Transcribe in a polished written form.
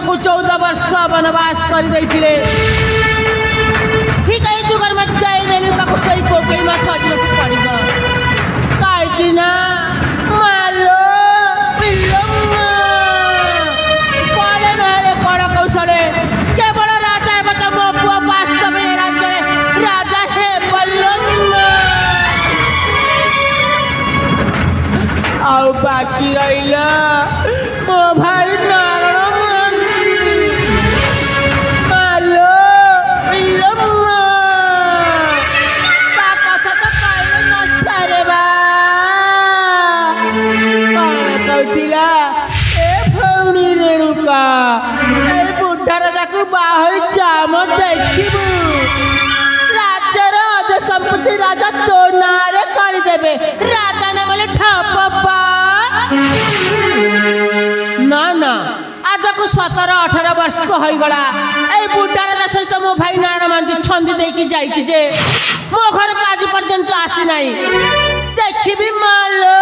को 14 वर्ष वनवास कर देइथिले ठीक है जुगर मत जाए रेणुका को सही को कई मास सजन को पड़िबो काहे कि ना मालो पिल्लम्मा कोले नहले कोड़ कौशले केवल राजा है बता मो पुआ वास्तव में राज्य राजा है बल्लम्मा आउ बाकी रहिला मो भाई नारायण संपत्ति राजा तो नारे कर देबे राजा ने बोले ठपपा ना ना आज को 17-18 वर्ष हो गला ए बुढ़ा राजा सहित मो भाई नारायण मानती छंदी देकी जाई कि जे मो घर आज पर्यंत आसी नाही देखिबी मालो